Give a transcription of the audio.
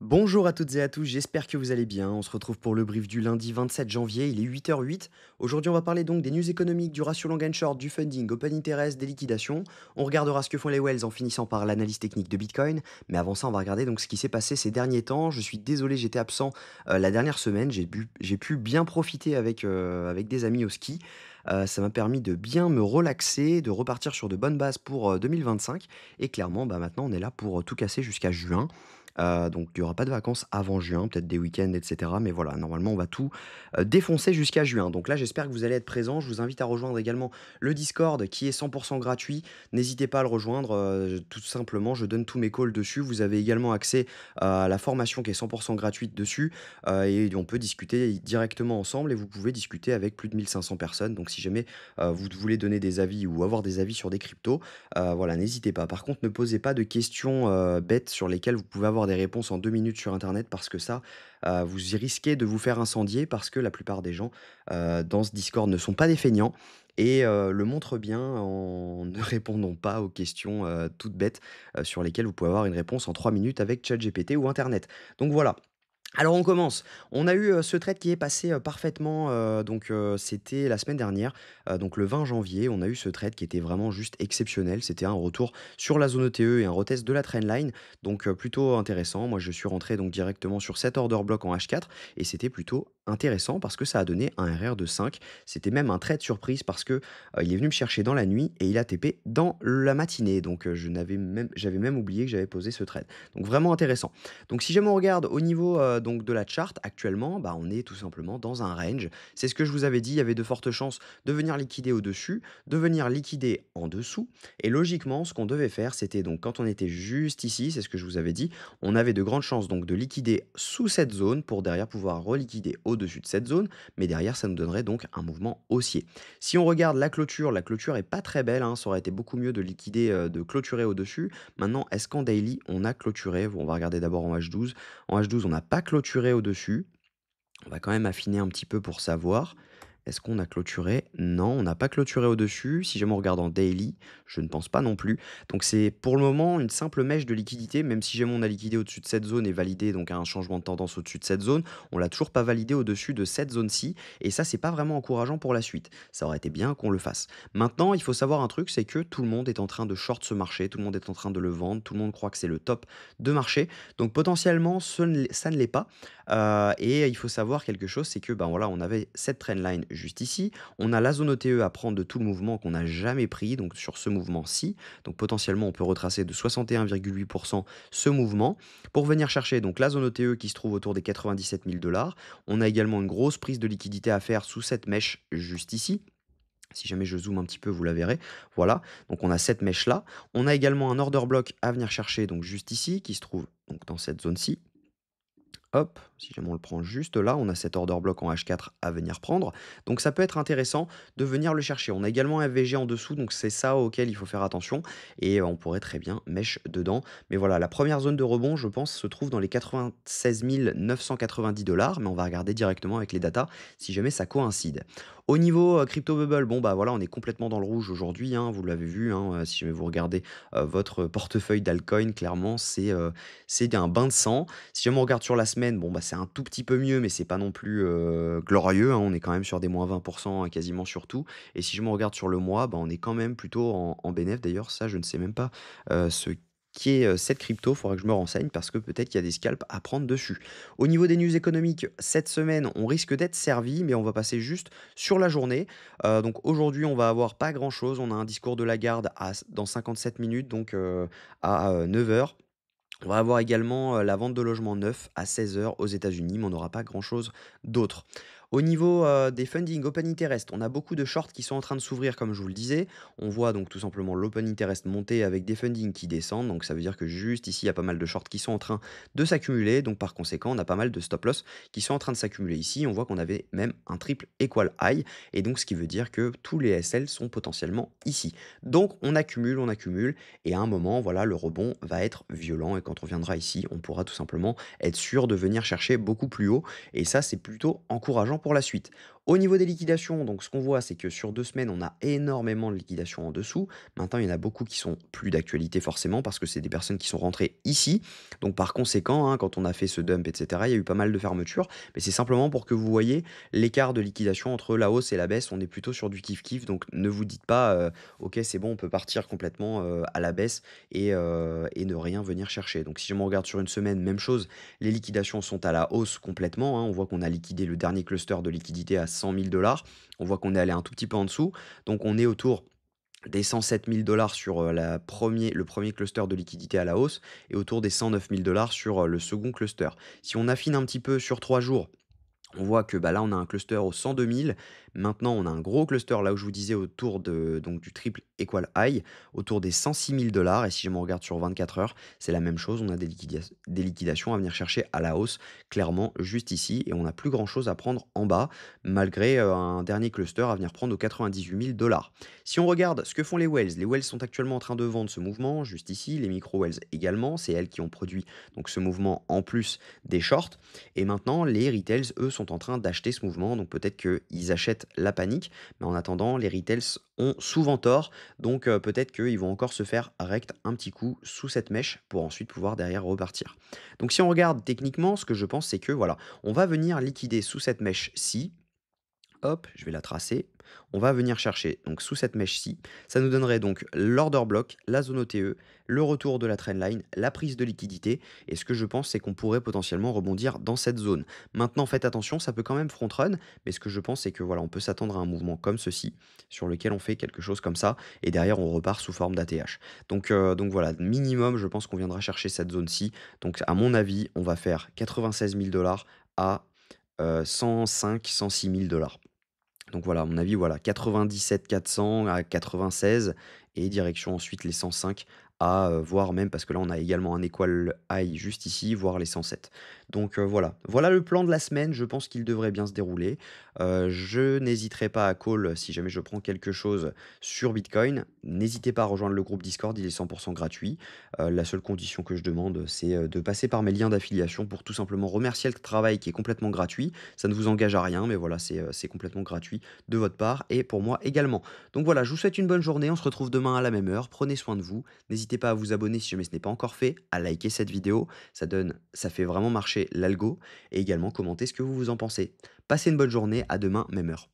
Bonjour à toutes et à tous, j'espère que vous allez bien. On se retrouve pour le brief du lundi 27 janvier, il est 8h08. Aujourd'hui, on va parler donc des news économiques, du ratio long and short, du funding, open interest, des liquidations. On regardera ce que font les whales en finissant par l'analyse technique de Bitcoin. Mais avant ça, on va regarder donc ce qui s'est passé ces derniers temps. Je suis désolé, j'étais absent la dernière semaine. J'ai pu bien profiter avec des amis au ski. Ça m'a permis de bien me relaxer, de repartir sur de bonnes bases pour 2025. Et clairement, bah, maintenant, on est là pour tout casser jusqu'à juin. Donc il y aura pas de vacances avant juin, peut-être des week-ends et cetera, mais voilà, normalement on va tout, défoncer jusqu'à juin. Donc là, j'espère que vous allez être présents. Je vous invite à rejoindre également le Discord qui est 100 gratuit. N'hésitez pas à le rejoindre, tout simplement, je donne tous mes calls dessus. Vous avez également accès à la formation qui est 100 gratuite dessus, et on peut discuter directement ensemble et vous pouvez discuter avec plus de 1 500 personnes. Donc si jamais, vous voulez donner des avis ou avoir des avis sur des cryptos, voilà, n'hésitez pas. Par contre, ne posez pas de questions, bêtes sur lesquelles vous pouvez avoir des réponses en 2 minutes sur internet parce que ça, vous y risquez de vous faire incendier parce que la plupart des gens, dans ce Discord ne sont pas des feignants et le montrent bien en ne répondant pas aux questions, toutes bêtes, sur lesquelles vous pouvez avoir une réponse en 3 minutes avec ChatGPT ou internet. Donc voilà. Alors on commence. On a eu, ce trade qui est passé, parfaitement, c'était la semaine dernière, donc le 20 janvier. On a eu ce trade qui était vraiment juste exceptionnel. C'était un retour sur la zone ETE et un retest de la trendline, donc plutôt intéressant. Moi, je suis rentré donc directement sur cet order block en H4 et c'était plutôt intéressant parce que ça a donné un RR de 5. C'était même un trade surprise parce que, il est venu me chercher dans la nuit et il a TP dans la matinée, donc j'avais même oublié que j'avais posé ce trade. Donc vraiment intéressant. Donc si jamais on regarde au niveau, donc de la chart actuellement, bah, on est tout simplement dans un range. C'est ce que je vous avais dit, il y avait de fortes chances de venir liquider au-dessus, de venir liquider en dessous et logiquement, ce qu'on devait faire, c'était donc quand on était juste ici, c'est ce que je vous avais dit, on avait de grandes chances donc de liquider sous cette zone pour derrière pouvoir reliquider au-dessus de cette zone, mais derrière ça nous donnerait donc un mouvement haussier. Si on regarde la clôture est pas très belle, hein, ça aurait été beaucoup mieux de liquider, de clôturer au-dessus. Maintenant, est-ce qu'en daily, on a clôturé? Bon, on va regarder d'abord en H12. En H12, on n'a pas clôturé au-dessus. On va quand même affiner un petit peu pour savoir. Est-ce qu'on a clôturé? Non, on n'a pas clôturé au-dessus. Si jamais on regarde en daily, je ne pense pas non plus. Donc c'est pour le moment une simple mèche de liquidité, même si jamais on a liquidé au-dessus de cette zone et validé donc un changement de tendance au-dessus de cette zone, on l'a toujours pas validé au-dessus de cette zone-ci. Et ça, c'est pas vraiment encourageant pour la suite. Ça aurait été bien qu'on le fasse. Maintenant, il faut savoir un truc, c'est que tout le monde est en train de short ce marché, tout le monde est en train de le vendre, tout le monde croit que c'est le top de marché. Donc potentiellement, ça ne l'est pas. Et il faut savoir quelque chose, c'est que ben voilà, on avait cette trendline juste ici. On a la zone OTE à prendre de tout le mouvement qu'on n'a jamais pris, donc sur ce mouvement-ci. Donc potentiellement, on peut retracer de 61,8% ce mouvement pour venir chercher donc la zone OTE qui se trouve autour des 97 000 dollars. On a également une grosse prise de liquidité à faire sous cette mèche juste ici. Si jamais je zoome un petit peu, vous la verrez. Voilà, donc on a cette mèche-là. On a également un order block à venir chercher donc juste ici, qui se trouve donc dans cette zone-ci. Hop, si jamais on le prend juste là, on a cet order block en H4 à venir prendre. Donc ça peut être intéressant de venir le chercher. On a également un VG en dessous, donc c'est ça auquel il faut faire attention. Et on pourrait très bien mèche dedans. Mais voilà, la première zone de rebond, je pense, se trouve dans les 96 990 dollars. Mais on va regarder directement avec les datas si jamais ça coïncide. Au niveau Crypto Bubble, bon bah voilà, on est complètement dans le rouge aujourd'hui, hein, vous l'avez vu, hein, si jamais vous regardez votre portefeuille d'altcoin, clairement, c'est un bain de sang. Si jamais on regarde sur la semaine, bon, bah, c'est un tout petit peu mieux, mais c'est pas non plus, glorieux, hein. On est quand même sur des -20%, hein, quasiment sur tout et si jamais on regarde sur le mois, bah, on est quand même plutôt en bénéf. D'ailleurs, ça, je ne sais même pas, ce qu'est, cette crypto. Il faudra que je me renseigne parce que peut-être qu'il y a des scalps à prendre dessus. Au niveau des news économiques, cette semaine, on risque d'être servi, mais on va passer juste sur la journée. Donc aujourd'hui, on va avoir pas grand-chose. On a un discours de Lagarde dans 57 minutes, donc à 9h. On va avoir également, la vente de logements neufs à 16h aux États-Unis, mais on n'aura pas grand-chose d'autre. Au niveau, des funding open interest, on a beaucoup de shorts qui sont en train de s'ouvrir comme je vous le disais. On voit donc tout simplement l'open interest monter avec des fundings qui descendent, donc ça veut dire que juste ici, il y a pas mal de shorts qui sont en train de s'accumuler, donc par conséquent, on a pas mal de stop loss qui sont en train de s'accumuler ici. On voit qu'on avait même un triple equal high et donc ce qui veut dire que tous les SL sont potentiellement ici. Donc on accumule et à un moment, voilà, le rebond va être violent et quand on viendra ici, on pourra tout simplement être sûr de venir chercher beaucoup plus haut et ça, c'est plutôt encourageant pour la suite. Au niveau des liquidations, donc ce qu'on voit, c'est que sur 2 semaines, on a énormément de liquidations en dessous. Maintenant, il y en a beaucoup qui sont plus d'actualité forcément parce que c'est des personnes qui sont rentrées ici. Donc par conséquent, hein, quand on a fait ce dump et cetera, il y a eu pas mal de fermetures. Mais c'est simplement pour que vous voyez l'écart de liquidation entre la hausse et la baisse. On est plutôt sur du kiff-kiff. Donc ne vous dites pas, OK, c'est bon, on peut partir complètement, à la baisse et ne rien venir chercher. Donc si je me regarde sur une semaine, même chose, les liquidations sont à la hausse complètement, hein. On voit qu'on a liquidé le dernier cluster de liquidité à 100 000 $. On voit qu'on est allé un tout petit peu en dessous. Donc on est autour des 107 000 sur, le premier cluster de liquidité à la hausse et autour des 109 000 sur, le second cluster. Si on affine un petit peu sur 3 jours, on voit que, bah, là, on a un cluster aux 102 000. Maintenant, on a un gros cluster, là où je vous disais, autour de donc du triple equal high, autour des 106 000 $ et si je me regarde sur 24 heures, c'est la même chose. On a des liquidations à venir chercher à la hausse, clairement, juste ici et on n'a plus grand chose à prendre en bas, malgré, un dernier cluster à venir prendre aux 98 000 $. Si on regarde ce que font les Wells sont actuellement en train de vendre ce mouvement, juste ici, les micro Wells également. C'est elles qui ont produit donc ce mouvement en plus des shorts. Et maintenant, les retails, eux, sont en train d'acheter ce mouvement, donc peut-être qu'ils achètent la panique, mais en attendant, les retails ont souvent tort, donc peut-être qu'ils vont encore se faire rect un petit coup sous cette mèche pour ensuite pouvoir derrière repartir. Donc si on regarde techniquement, ce que je pense, c'est que voilà, on va venir liquider sous cette mèche-ci. Hop, je vais la tracer. On va venir chercher donc sous cette mèche-ci. Ça nous donnerait donc l'order block, la zone OTE, le retour de la trendline, la prise de liquidité. Et ce que je pense, c'est qu'on pourrait potentiellement rebondir dans cette zone. Maintenant, faites attention, ça peut quand même front run. Mais ce que je pense, c'est que voilà, on peut s'attendre à un mouvement comme ceci, sur lequel on fait quelque chose comme ça. Et derrière, on repart sous forme d'ATH. Donc voilà, minimum, je pense qu'on viendra chercher cette zone-ci. Donc à mon avis, on va faire 96 000 $ à 105, 106 000 $. Donc voilà, à mon avis, voilà, 97 400 à 96 et direction ensuite les 105 à, voire même parce que là, on a également un equal high juste ici, voire les 107. Donc voilà. Voilà le plan de la semaine, je pense qu'il devrait bien se dérouler. Je n'hésiterai pas à call si jamais je prends quelque chose sur Bitcoin. N'hésitez pas à rejoindre le groupe Discord, il est 100 gratuit. La seule condition que je demande, c'est, de passer par mes liens d'affiliation pour tout simplement remercier le travail qui est complètement gratuit. Ça ne vous engage à rien, mais voilà, c'est complètement gratuit de votre part et pour moi également. Donc voilà, je vous souhaite une bonne journée, on se retrouve demain à la même heure, prenez soin de vous, n'hésitez pas à vous abonner si jamais ce n'est pas encore fait, à liker cette vidéo, ça fait vraiment marcher l'algo et également commenter ce que vous en pensez. Passez une bonne journée, à demain, même heure.